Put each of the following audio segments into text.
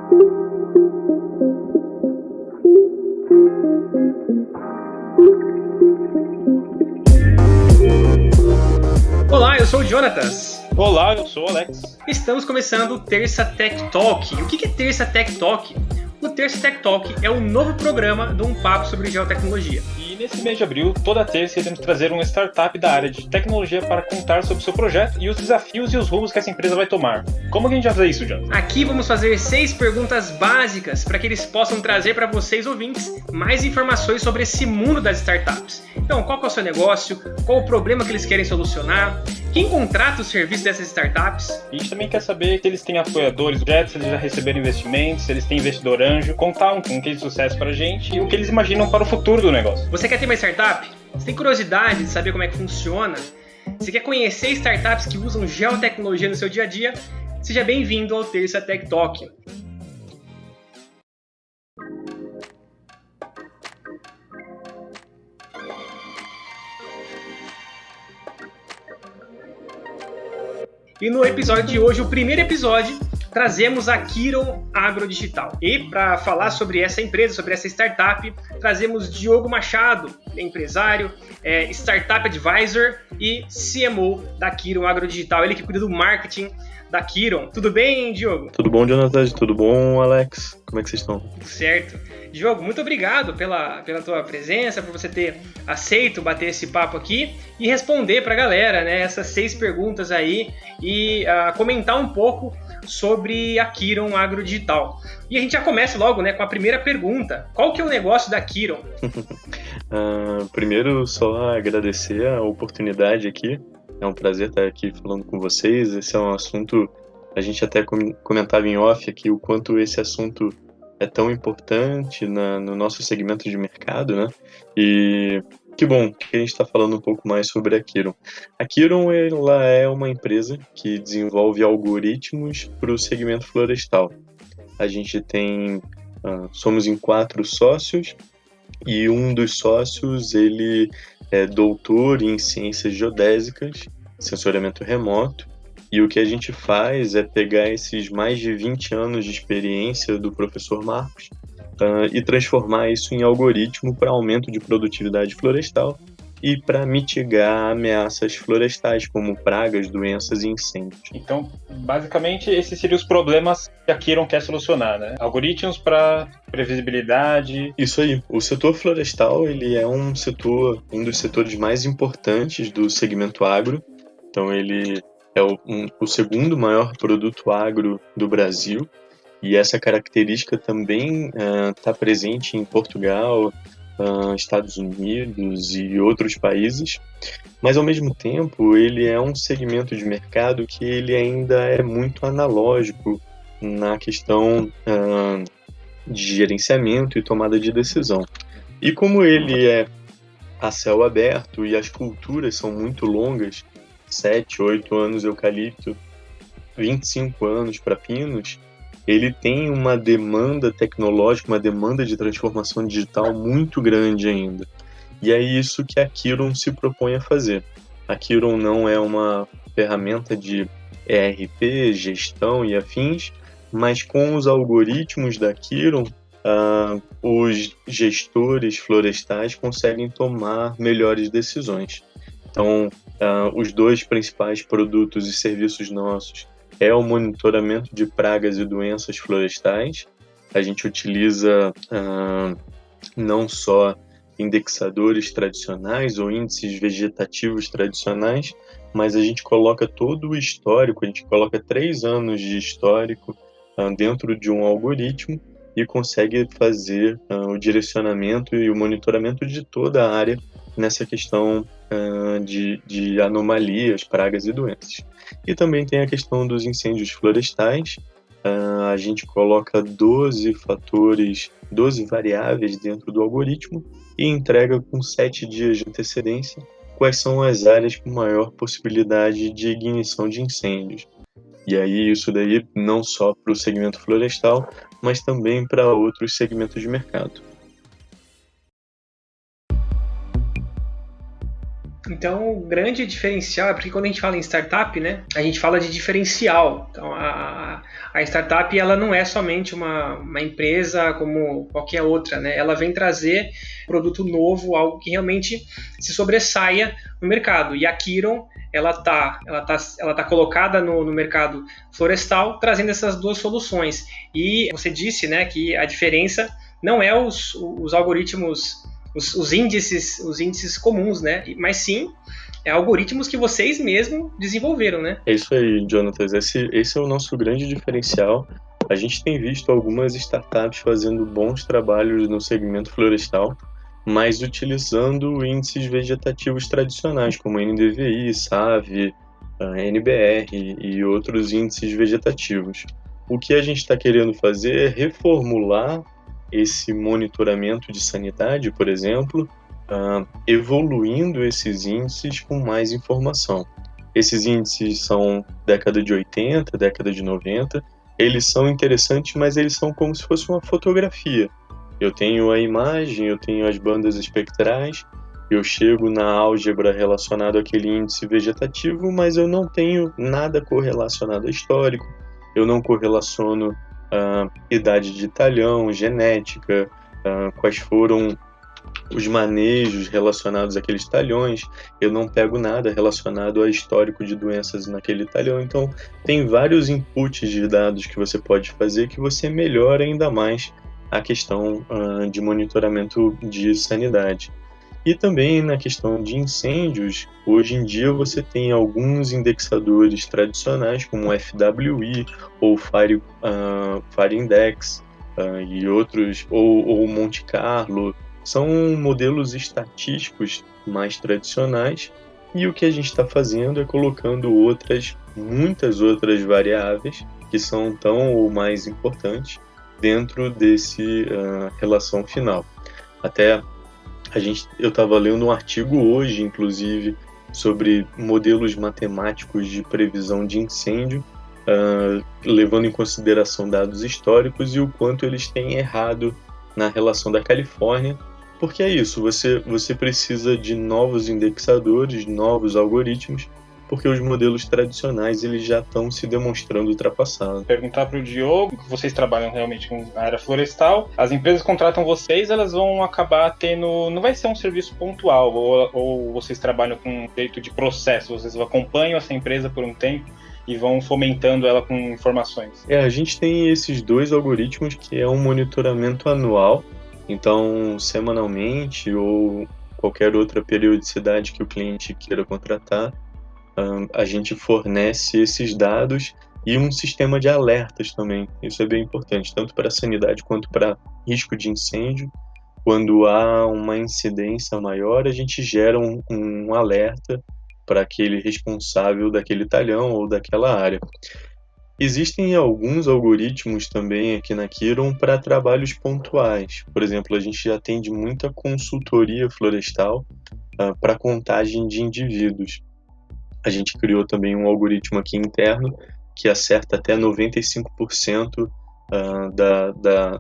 Olá, eu sou o Jonatas. Olá, eu sou o Alex. Estamos começando o Terça Tech Talk. O que é Terça Tech Talk? O Terça Tech Talk é um novo programa de um papo sobre geotecnologia. E nesse mês de abril, toda terça, iremos trazer uma startup da área de tecnologia para contar sobre o seu projeto e os desafios e os rumos que essa empresa vai tomar. Como que a gente vai fazer isso, John? Aqui vamos fazer 6 perguntas básicas para que eles possam trazer para vocês, ouvintes, mais informações sobre esse mundo das startups. Então, qual que é o seu negócio? Qual o problema que eles querem solucionar? Quem contrata os serviços dessas startups? E a gente também quer saber se eles têm apoiadores, se eles já receberam investimentos, se eles têm investidor anjo, contar um case de sucesso para a gente e o que eles imaginam para o futuro do negócio. Você quer ter uma startup? Você tem curiosidade de saber como é que funciona? Você quer conhecer startups que usam geotecnologia no seu dia a dia? Seja bem-vindo ao Terça Tech Talk. E no episódio de hoje, o primeiro episódio, trazemos a Kiron Agrodigital. E para falar sobre essa empresa, sobre essa startup, trazemos Diogo Machado, empresário, Startup Advisor e CMO da Kiron Agrodigital. Ele que cuida do marketing da Kiron. Tudo bem, Diogo? Tudo bom, Jonathan? Tudo bom, Alex? Como é que vocês estão? Tudo certo. Diogo, muito obrigado pela tua presença, por você ter aceito bater esse papo aqui e responder para a galera, né, essas 6 perguntas aí e comentar um pouco sobre a Kiron Agrodigital. E a gente já começa logo, né, com a primeira pergunta. Qual que é o negócio da Kiron? Primeiro, só agradecer a oportunidade aqui. É um prazer estar aqui falando com vocês. Esse é um assunto, a gente até comentava em off aqui, o quanto esse assunto é tão importante no nosso segmento de mercado, né? E que bom que a gente está falando um pouco mais sobre a Kiron. A Kiron, ela é uma empresa que desenvolve algoritmos para o segmento florestal. A gente somos em 4 sócios e um dos sócios, ele é doutor em ciências geodésicas, sensoriamento remoto, e o que a gente faz é pegar esses mais de 20 anos de experiência do professor Marcos e transformar isso em algoritmo para aumento de produtividade florestal e para mitigar ameaças florestais, como pragas, doenças e incêndios. Então, basicamente, esses seriam os problemas que a Kiron quer solucionar, né? Algoritmos para previsibilidade. Isso aí. O setor florestal, ele é um dos setores mais importantes do segmento agro. Então, ele é o segundo maior produto agro do Brasil. E essa característica também está presente em Portugal, Estados Unidos e outros países, mas ao mesmo tempo ele é um segmento de mercado que ele ainda é muito analógico na questão de gerenciamento e tomada de decisão. E como ele é a céu aberto e as culturas são muito longas, 7, 8 anos eucalipto, 25 anos para pinos, ele tem uma demanda tecnológica, uma demanda de transformação digital muito grande ainda. E é isso que a Kiron se propõe a fazer. A Kiron não é uma ferramenta de ERP, gestão e afins, mas com os algoritmos da Kiron, os gestores florestais conseguem tomar melhores decisões. Então, os 2 principais produtos e serviços nossos é o monitoramento de pragas e doenças florestais. A gente utiliza não só indexadores tradicionais ou índices vegetativos tradicionais, mas a gente coloca todo o histórico, a gente coloca 3 anos de histórico dentro de um algoritmo e consegue fazer o direcionamento e o monitoramento de toda a área nessa questão de anomalias, pragas e doenças. E também tem a questão dos incêndios florestais. A gente coloca 12 fatores, 12 variáveis dentro do algoritmo e entrega com 7 dias de antecedência quais são as áreas com maior possibilidade de ignição de incêndios. E aí isso daí não só para o segmento florestal, mas também para outros segmentos de mercado. Então, o grande diferencial é porque quando a gente fala em startup, né, a gente fala de diferencial. Então, a startup ela não é somente uma empresa como qualquer outra, né? Ela vem trazer produto novo, algo que realmente se sobressaia no mercado. E a Kiron, ela tá colocada no mercado florestal, trazendo essas duas soluções. E você disse, né, que a diferença não é os algoritmos, os índices comuns, né? Mas sim algoritmos que vocês mesmos desenvolveram, né? É isso aí, Jonatas. Esse é o nosso grande diferencial. A gente tem visto algumas startups fazendo bons trabalhos no segmento florestal, mas utilizando índices vegetativos tradicionais, como NDVI, SAV, NBR e outros índices vegetativos. O que a gente está querendo fazer é reformular esse monitoramento de sanidade, por exemplo, evoluindo esses índices com mais informação. Esses índices são década de 80, década de 90, eles são interessantes, mas eles são como se fosse uma fotografia. Eu tenho a imagem, eu tenho as bandas espectrais, eu chego na álgebra relacionado àquele índice vegetativo, mas eu não tenho nada correlacionado a histórico, eu não correlaciono idade de talhão, genética, quais foram os manejos relacionados àqueles talhões, eu não pego nada relacionado a histórico de doenças naquele talhão. Então, tem vários inputs de dados que você pode fazer que você melhora ainda mais a questão de monitoramento de sanidade. E também na questão de incêndios, hoje em dia você tem alguns indexadores tradicionais, como o FWI ou Fire Index e outros, ou Monte Carlo. São modelos estatísticos mais tradicionais, e o que a gente está fazendo é colocando muitas outras variáveis que são tão ou mais importantes dentro desse relação final. Até eu estava lendo um artigo hoje, inclusive, sobre modelos matemáticos de previsão de incêndio, levando em consideração dados históricos e o quanto eles têm errado na relação da Califórnia, porque é isso, você precisa de novos indexadores, novos algoritmos, porque os modelos tradicionais eles já estão se demonstrando ultrapassados. Perguntar para o Diogo, que vocês trabalham realmente com a área florestal, as empresas contratam vocês, elas vão acabar tendo, não vai ser um serviço pontual, ou vocês trabalham com um jeito de processo, vocês acompanham essa empresa por um tempo e vão fomentando ela com informações? A gente tem esses dois algoritmos que é um monitoramento anual, então semanalmente ou qualquer outra periodicidade que o cliente queira contratar, a gente fornece esses dados e um sistema de alertas também. Isso é bem importante, tanto para a sanidade quanto para risco de incêndio. Quando há uma incidência maior, a gente gera um alerta para aquele responsável daquele talhão ou daquela área. Existem alguns algoritmos também aqui na Kiron para trabalhos pontuais. Por exemplo, a gente já atende muita consultoria florestal para contagem de indivíduos. A gente criou também um algoritmo aqui interno que acerta até 95%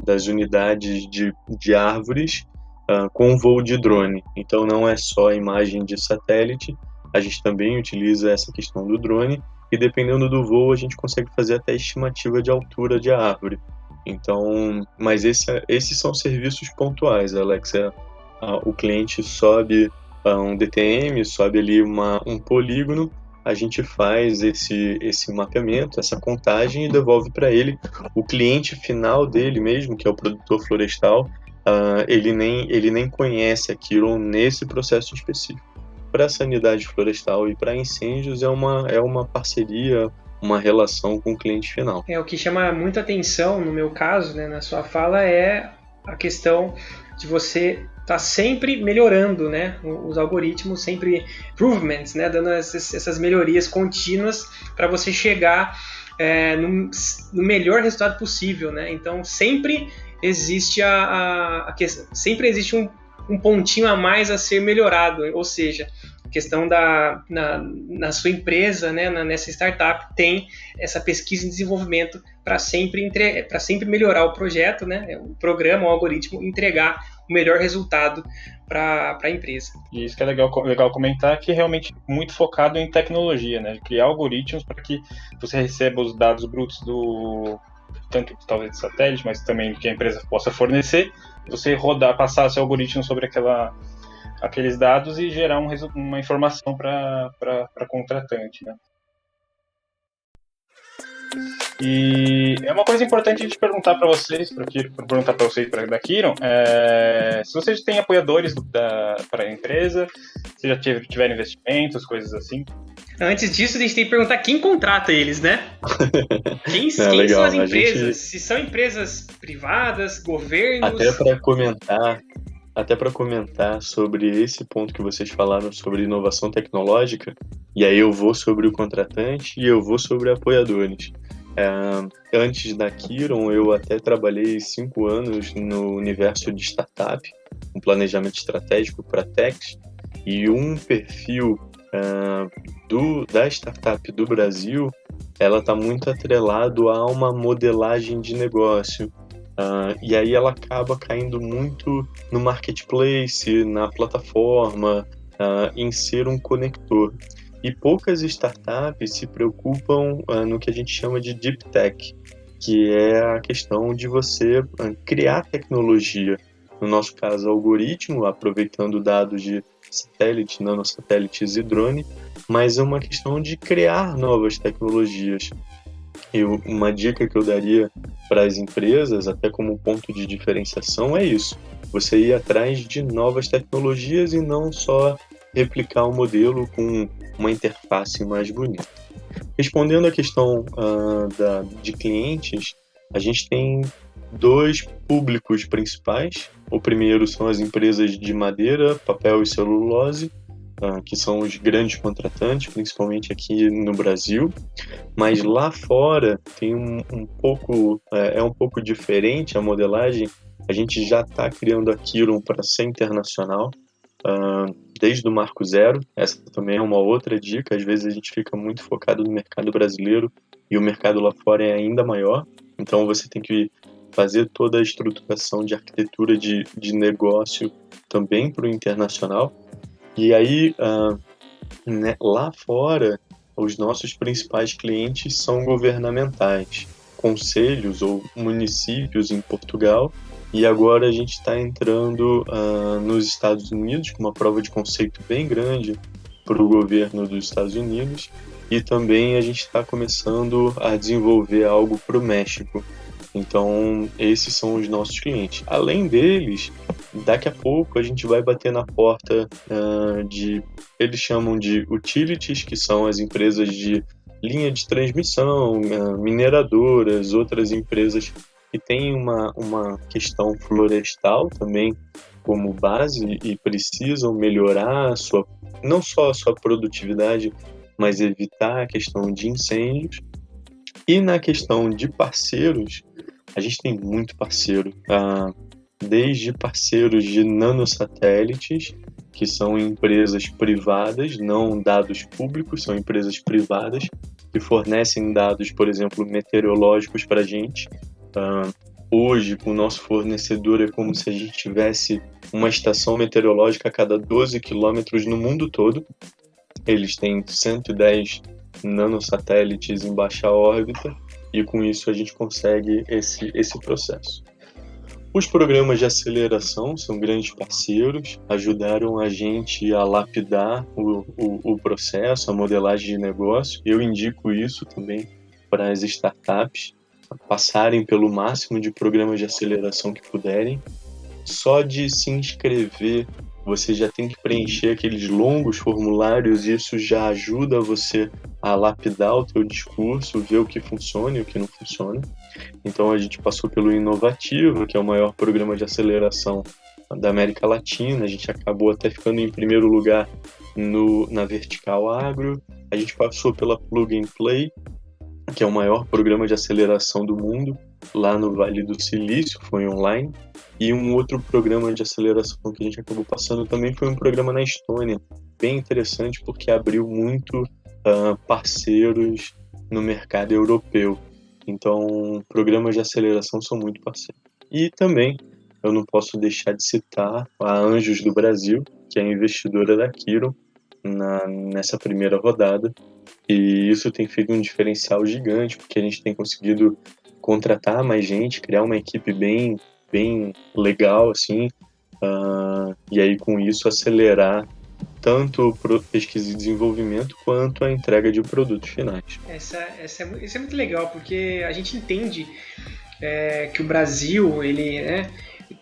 das unidades de árvores com voo de drone. Então não é só a imagem de satélite, a gente também utiliza essa questão do drone e dependendo do voo a gente consegue fazer até estimativa de altura de árvore. Então, mas esses são serviços pontuais, Alex. O cliente sobe um DTM, sobe ali um polígono, a gente faz esse mapeamento, essa contagem e devolve para ele. O cliente final dele mesmo, que é o produtor florestal, ele nem conhece a Kiron nesse processo específico. Para a sanidade florestal e para incêndios é uma parceria, uma relação com o cliente final. O que chama muita atenção no meu caso, né, na sua fala, é a questão de você estar sempre melhorando, né, os algoritmos, sempre improvements, né, dando essas melhorias contínuas para você chegar no melhor resultado possível, né? Então sempre existe sempre existe um pontinho a mais a ser melhorado, ou seja, questão na sua empresa, né, nessa startup, tem essa pesquisa e desenvolvimento para sempre melhorar o projeto, né, o programa, o algoritmo, entregar o melhor resultado para a empresa. E isso que é legal comentar, que é realmente muito focado em tecnologia, né? Criar algoritmos para que você receba os dados brutos tanto talvez de satélite, mas também que a empresa possa fornecer, você passar seu algoritmo sobre aqueles dados e gerar uma informação para contratante, né? E é uma coisa importante a gente perguntar para vocês, da Kiron, se vocês têm apoiadores para a empresa, se já tiveram investimentos, coisas assim. Antes disso, a gente tem que perguntar quem contrata eles, né? Quem legal, são as empresas? Se são empresas privadas, governos... Até para comentar sobre esse ponto que vocês falaram sobre inovação tecnológica, e aí eu vou sobre o contratante e eu vou sobre apoiadores. Antes da Kiron, eu até trabalhei 5 anos no universo de startup, um planejamento estratégico para techs, e um perfil da startup do Brasil, ela está muito atrelado a uma modelagem de negócio. E aí ela acaba caindo muito no marketplace, na plataforma, em ser um conector. E poucas startups se preocupam no que a gente chama de deep tech, que é a questão de você criar tecnologia. No nosso caso, algoritmo, aproveitando dados de satélite, nanosatélites e drone, mas é uma questão de criar novas tecnologias. E uma dica que eu daria para as empresas, até como ponto de diferenciação, é isso. Você ir atrás de novas tecnologias e não só replicar o modelo com uma interface mais bonita. Respondendo à questão de clientes, a gente tem 2 públicos principais. O primeiro são as empresas de madeira, papel e celulose, que são os grandes contratantes, principalmente aqui no Brasil. Mas lá fora tem um pouco diferente a modelagem. A gente já está criando a Kiron para ser internacional, desde o Marco Zero. Essa também é uma outra dica. Às vezes a gente fica muito focado no mercado brasileiro e o mercado lá fora é ainda maior. Então você tem que fazer toda a estruturação de arquitetura de negócio também para o internacional. E aí, lá fora, os nossos principais clientes são governamentais, conselhos ou municípios em Portugal. E agora a gente está entrando nos Estados Unidos com uma prova de conceito bem grande para o governo dos Estados Unidos. E também a gente está começando a desenvolver algo para o México. Então, esses são os nossos clientes. Além deles, daqui a pouco a gente vai bater na porta eles chamam de utilities, que são as empresas de linha de transmissão, mineradoras, outras empresas que têm uma questão florestal também como base e precisam melhorar não só a sua produtividade, mas evitar a questão de incêndios. E na questão de parceiros, a gente tem muito parceiro, desde parceiros de nanosatélites, que são empresas privadas, não dados públicos, são empresas privadas que fornecem dados, por exemplo, meteorológicos para a gente. Hoje, com o nosso fornecedor, é como se a gente tivesse uma estação meteorológica a cada 12 quilômetros no mundo todo. Eles têm 110 nanosatélites em baixa órbita e com isso a gente consegue esse processo. Os programas de aceleração são grandes parceiros, ajudaram a gente a lapidar o processo, a modelagem de negócio. Eu indico isso também para as startups, passarem pelo máximo de programas de aceleração que puderem. Só de se inscrever, você já tem que preencher aqueles longos formulários e isso já ajuda você a lapidar o teu discurso, ver o que funciona e o que não funciona. Então a gente passou pelo Inovativa, que é o maior programa de aceleração da América Latina. A gente acabou até ficando em primeiro lugar na Vertical Agro. A gente passou pela Plug and Play que é o maior programa de aceleração do mundo, lá no Vale do Silício, foi online. E um outro programa de aceleração que a gente acabou passando também foi um programa na Estônia, bem interessante porque abriu muito parceiros no mercado europeu. Então, programas de aceleração são muito parceiros. E também, eu não posso deixar de citar a Anjos do Brasil, que é a investidora da Kiron nessa primeira rodada. E isso tem feito um diferencial gigante, porque a gente tem conseguido contratar mais gente, criar uma equipe bem legal, assim, e aí com isso acelerar tanto pesquisa e desenvolvimento quanto a entrega de produtos finais. Isso é muito legal, porque a gente entende que o Brasil ele,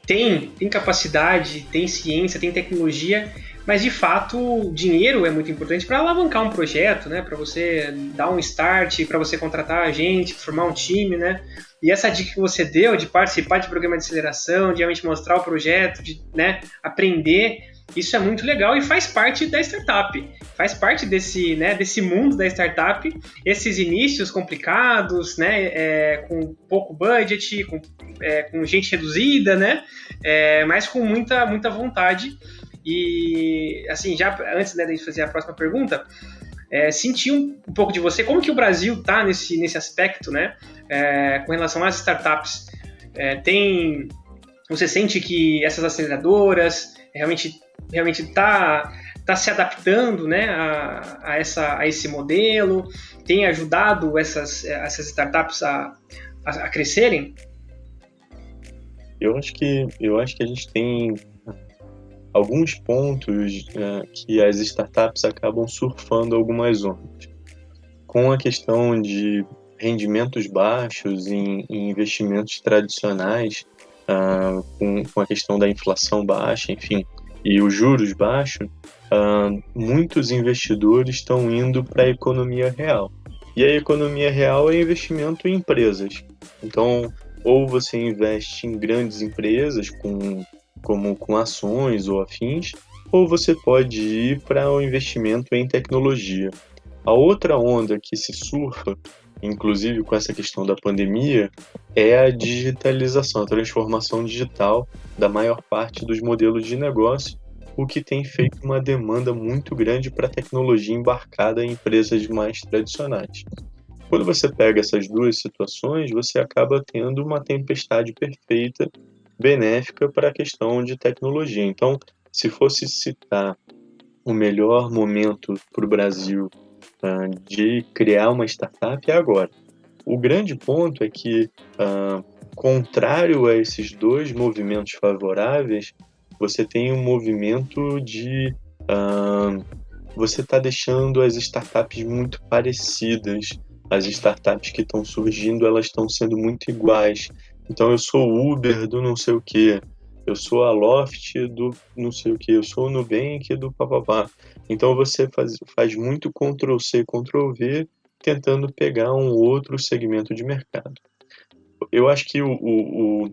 tem capacidade, tem ciência, tem tecnologia, mas de fato o dinheiro é muito importante para alavancar um projeto, né? Para você dar um start, para você contratar a gente, formar um time, né? E essa dica que você deu de participar de programa de aceleração, de realmente mostrar o projeto, de aprender, isso é muito legal e faz parte da startup, faz parte desse mundo da startup, esses inícios complicados, com pouco budget, com gente reduzida, mas com muita muita vontade. E assim, já antes de fazer a próxima pergunta, sentir um pouco de você, como que o Brasil está nesse aspecto, com relação às startups. Você sente que essas aceleradoras realmente está se adaptando, a esse modelo, tem ajudado essas startups a crescerem? Eu acho que a gente tem alguns pontos que as startups acabam surfando algumas ondas. Com a questão de rendimentos baixos em investimentos tradicionais, com a questão da inflação baixa, enfim, e os juros baixos, muitos investidores estão indo para a economia real. E a economia real é investimento em empresas. Então, ou você investe em grandes empresas como com ações ou afins, ou você pode ir para o investimento em tecnologia. A outra onda que se surfa, inclusive com essa questão da pandemia, é a digitalização, a transformação digital da maior parte dos modelos de negócio, o que tem feito uma demanda muito grande para tecnologia embarcada em empresas mais tradicionais. Quando você pega essas duas situações, você acaba tendo uma tempestade perfeita, benéfica para a questão de tecnologia. Então, se fosse citar o melhor momento para o Brasil de criar uma startup, é agora. O grande ponto é que, contrário a esses dois movimentos favoráveis, você tem um movimento de... você está deixando as startups muito parecidas. As startups que estão surgindo, elas estão sendo muito iguais. Então, eu sou o Uber do não sei o quê, eu sou a Loft do não sei o quê, eu sou o Nubank do papapá. Então, você faz muito Ctrl-C, Ctrl-V, tentando pegar um outro segmento de mercado. Eu acho que o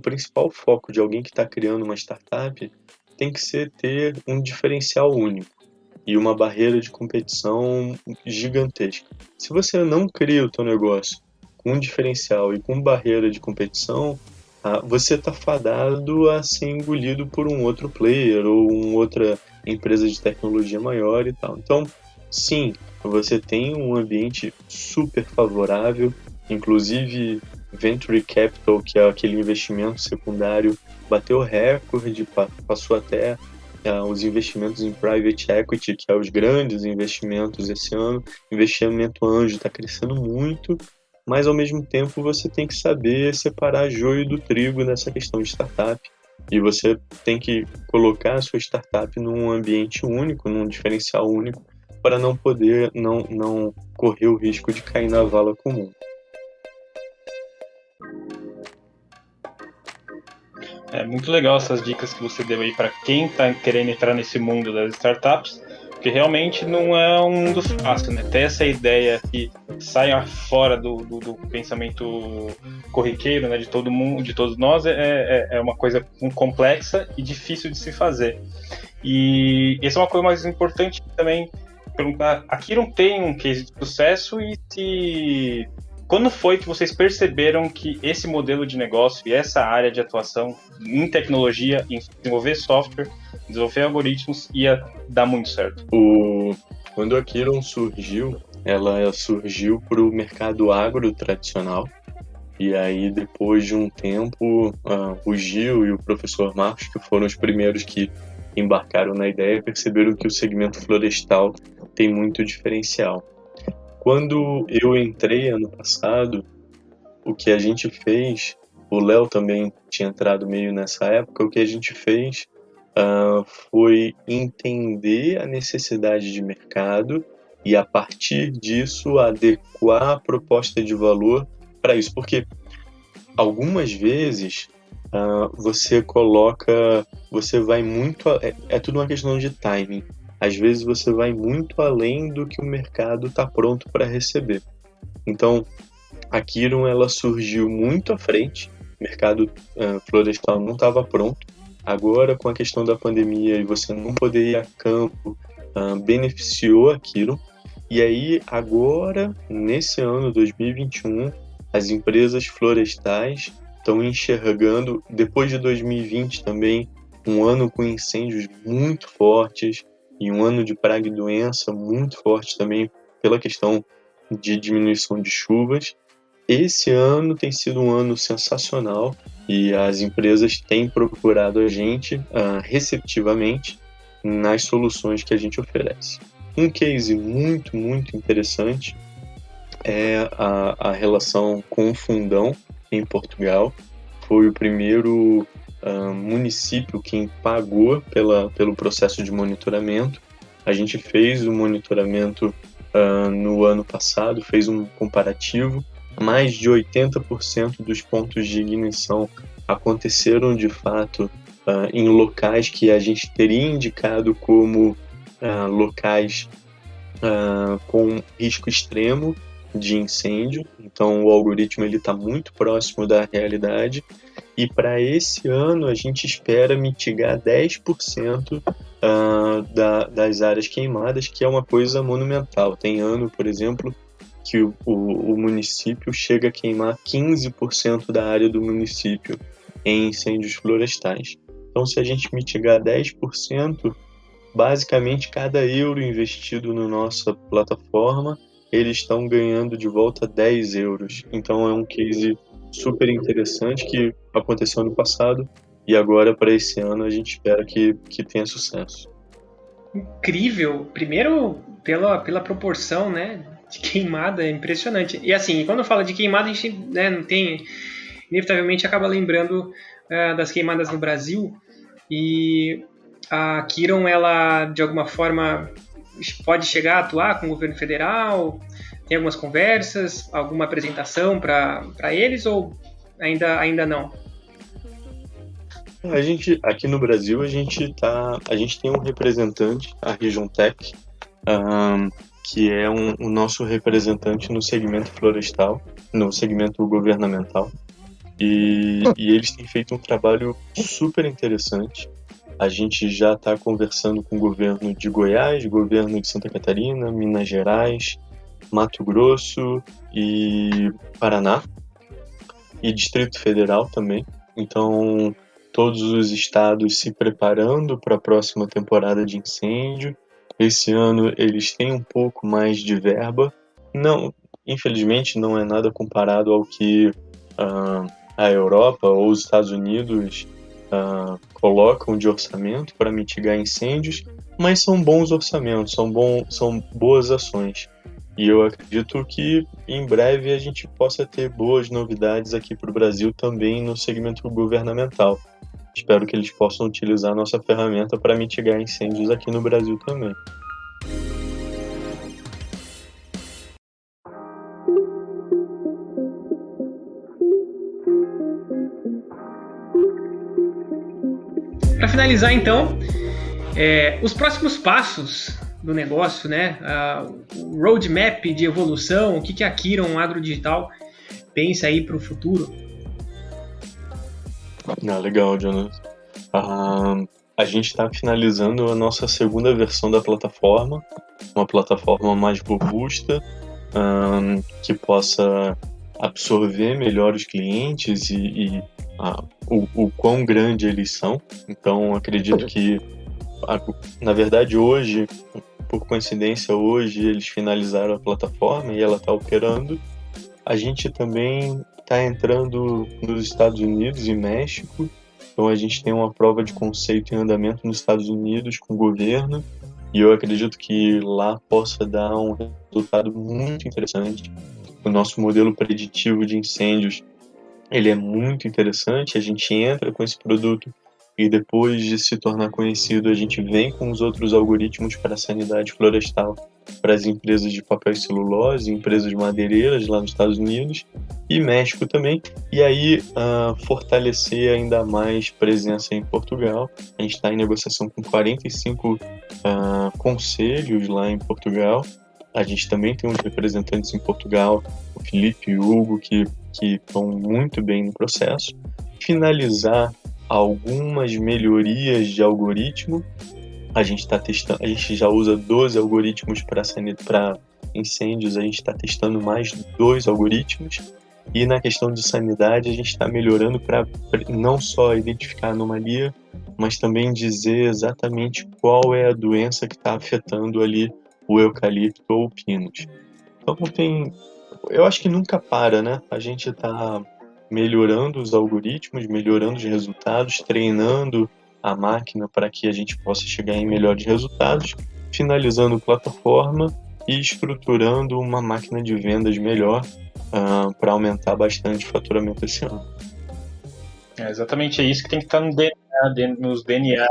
principal foco de alguém que está criando uma startup tem que ser ter um diferencial único e uma barreira de competição gigantesca. Se você não cria o teu negócio com um diferencial e com barreira de competição, você está fadado a ser engolido por um outro player ou uma outra empresa de tecnologia maior e tal. Então, sim, você tem um ambiente super favorável, inclusive Venture Capital, que é aquele investimento secundário, bateu recorde, passou até os investimentos em Private Equity, que é os grandes investimentos esse ano. Investimento anjo está crescendo muito, mas ao mesmo tempo você tem que saber separar joio do trigo nessa questão de startup. E você tem que colocar a sua startup num ambiente único, num diferencial único, para não correr o risco de cair na vala comum. É muito legal essas dicas que você deu aí para quem está querendo entrar nesse mundo das startups, porque realmente não é um mundo fácil, né? Ter essa ideia que saia fora do pensamento corriqueiro, né, de todo mundo, de todos nós, é uma coisa complexa e difícil de se fazer. E essa é uma coisa mais importante também perguntar, a Kiron tem um case de sucesso e quando foi que vocês perceberam que esse modelo de negócio e essa área de atuação em tecnologia, em desenvolver software, desenvolver algoritmos, ia dar muito certo? Quando a Kiron surgiu, ela surgiu para o mercado agro tradicional. E aí, depois de um tempo, o Gil e o professor Marcos, que foram os primeiros que embarcaram na ideia, perceberam que o segmento florestal tem muito diferencial. Quando eu entrei ano passado, o que a gente fez, o Léo também tinha entrado meio nessa época, o que a gente fez foi entender a necessidade de mercado e, a partir disso, adequar a proposta de valor para isso. Porque algumas vezes você vai muito... É tudo uma questão de timing. Às vezes você vai muito além do que o mercado está pronto para receber. Então, a Kiron, ela surgiu muito à frente, o mercado florestal não estava pronto. Agora, com a questão da pandemia e você não poder ir a campo, beneficiou a Kiron. E aí, agora, nesse ano, 2021, as empresas florestais estão enxergando, depois de 2020 também, um ano com incêndios muito fortes, e um ano de praga e doença muito forte também pela questão de diminuição de chuvas. Esse ano tem sido um ano sensacional e as empresas têm procurado a gente receptivamente nas soluções que a gente oferece. Um case muito, muito interessante é a relação com o Fundão em Portugal. Foi o primeiro município quem pagou pelo processo de monitoramento. A gente fez o monitoramento no ano passado, fez um comparativo. Mais de 80% dos pontos de ignição aconteceram de fato em locais que a gente teria indicado como locais com risco extremo de incêndio. Então o algoritmo está muito próximo da realidade. E para esse ano a gente espera mitigar 10% das áreas queimadas, que é uma coisa monumental. Tem ano, por exemplo, que o município chega a queimar 15% da área do município em incêndios florestais. Então, se a gente mitigar 10%, basicamente cada euro investido na nossa plataforma, eles estão ganhando de volta 10 euros. Então, é um case super interessante que aconteceu no passado e agora para esse ano a gente espera que tenha sucesso. Incrível! Primeiro pela proporção, né, de queimada, é impressionante. E assim, quando fala de queimada, a gente, né, não tem, inevitavelmente acaba lembrando das queimadas no Brasil, e a Kiron, ela de alguma forma pode chegar a atuar com o governo federal. Tem algumas conversas, alguma apresentação para eles, ou ainda não? A gente, aqui no Brasil, a gente tem um representante, a Region Tech, que é o nosso representante no segmento florestal, no segmento governamental. E eles têm feito um trabalho super interessante. A gente já está conversando com o governo de Goiás, governo de Santa Catarina, Minas Gerais, Mato Grosso e Paraná, e Distrito Federal também. Então, todos os estados se preparando para a próxima temporada de incêndio. Esse ano eles têm um pouco mais de verba. Não, infelizmente não é nada comparado ao que a Europa ou os Estados Unidos colocam de orçamento para mitigar incêndios, mas são bons orçamentos, são boas ações. E eu acredito que em breve a gente possa ter boas novidades aqui para o Brasil também no segmento governamental. Espero que eles possam utilizar a nossa ferramenta para mitigar incêndios aqui no Brasil também. Para finalizar, então, os próximos passos do negócio, né? O roadmap de evolução, o que a Kiron Agrodigital pensa aí para o futuro? Legal, Jonas. a gente está finalizando a nossa segunda versão da plataforma, uma plataforma mais robusta, que possa absorver melhor os clientes e o quão grande eles são. Então, acredito que, na verdade, hoje, por coincidência, hoje eles finalizaram a plataforma e ela está operando. A gente também está entrando nos Estados Unidos e México. Então, a gente tem uma prova de conceito em andamento nos Estados Unidos com o governo. E eu acredito que lá possa dar um resultado muito interessante. O nosso modelo preditivo de incêndios, ele é muito interessante. A gente entra com esse produto e depois de se tornar conhecido, a gente vem com os outros algoritmos para a sanidade florestal, para as empresas de papel e celulose, empresas madeireiras lá nos Estados Unidos e México também. E aí, fortalecer ainda mais presença em Portugal. A gente está em negociação com 45 conselhos lá em Portugal. A gente também tem uns representantes em Portugal, o Felipe e o Hugo, que estão muito bem no processo. Finalizar algumas melhorias de algoritmo. A gente está testando, a gente já usa 12 algoritmos para incêndios, a gente está testando mais 2 algoritmos. E na questão de sanidade, a gente está melhorando para não só identificar a anomalia, mas também dizer exatamente qual é a doença que está afetando ali o eucalipto ou o pinus. Então eu acho que nunca para, né? A gente está melhorando os algoritmos, melhorando os resultados, treinando a máquina para que a gente possa chegar em melhores resultados, finalizando a plataforma e estruturando uma máquina de vendas melhor para aumentar bastante o faturamento esse ano. Exatamente, é isso que tem que estar nos DNA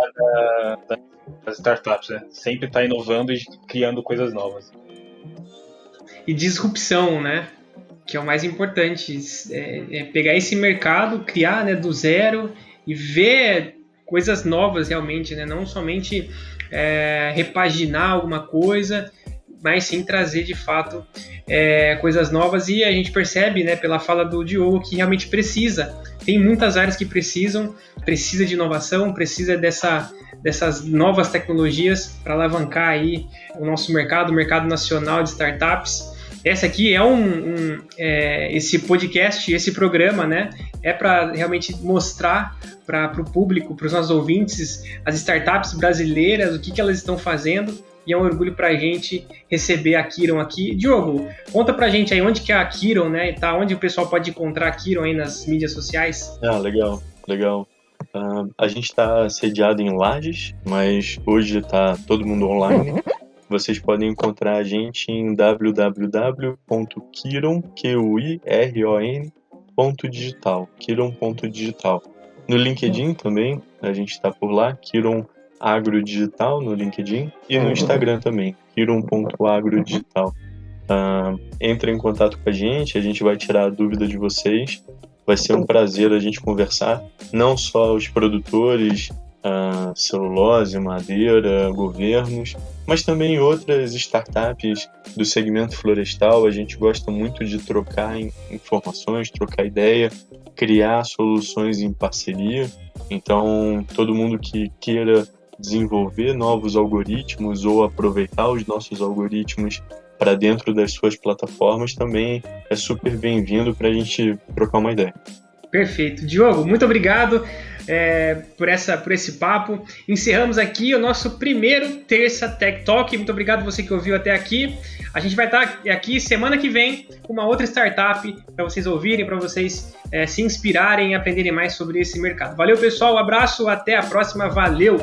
das startups, né? Sempre estar inovando e criando coisas novas. E disrupção, né? Que é o mais importante, pegar esse mercado, criar, né, do zero e ver coisas novas realmente, né? Não somente repaginar alguma coisa, mas sim trazer de fato coisas novas. E a gente percebe, né, pela fala do Diogo, que realmente precisa. Tem muitas áreas que precisa de inovação, precisa dessas novas tecnologias para alavancar aí o nosso mercado, o mercado nacional de startups. Essa aqui esse podcast, esse programa, né, é para realmente mostrar para o público, para os nossos ouvintes, as startups brasileiras, o que elas estão fazendo, e é um orgulho para a gente receber a Kiron aqui. Diogo, conta para a gente aí onde que é a Kiron, né, tá, onde o pessoal pode encontrar a Kiron aí nas mídias sociais. Legal. A gente está sediado em Lages, mas hoje está todo mundo online. Vocês podem encontrar a gente em www.kiron.digital. No LinkedIn também, a gente está por lá, Kiron Agrodigital no LinkedIn e no Instagram também, kiron.agrodigital. Entre em contato com a gente vai tirar a dúvida de vocês. Vai ser um prazer a gente conversar, não só os produtores, celulose, madeira, governos, mas também outras startups do segmento florestal. A gente gosta muito de trocar informações, trocar ideia, criar soluções em parceria. Então, todo mundo que queira desenvolver novos algoritmos ou aproveitar os nossos algoritmos para dentro das suas plataformas também é super bem-vindo para a gente trocar uma ideia. Perfeito. Diogo, muito obrigado por esse papo. Encerramos aqui o nosso primeiro Terça Tech Talk. Muito obrigado você que ouviu até aqui. A gente vai estar aqui semana que vem com uma outra startup para vocês ouvirem, para vocês se inspirarem e aprenderem mais sobre esse mercado. Valeu, pessoal. Um abraço. Até a próxima. Valeu!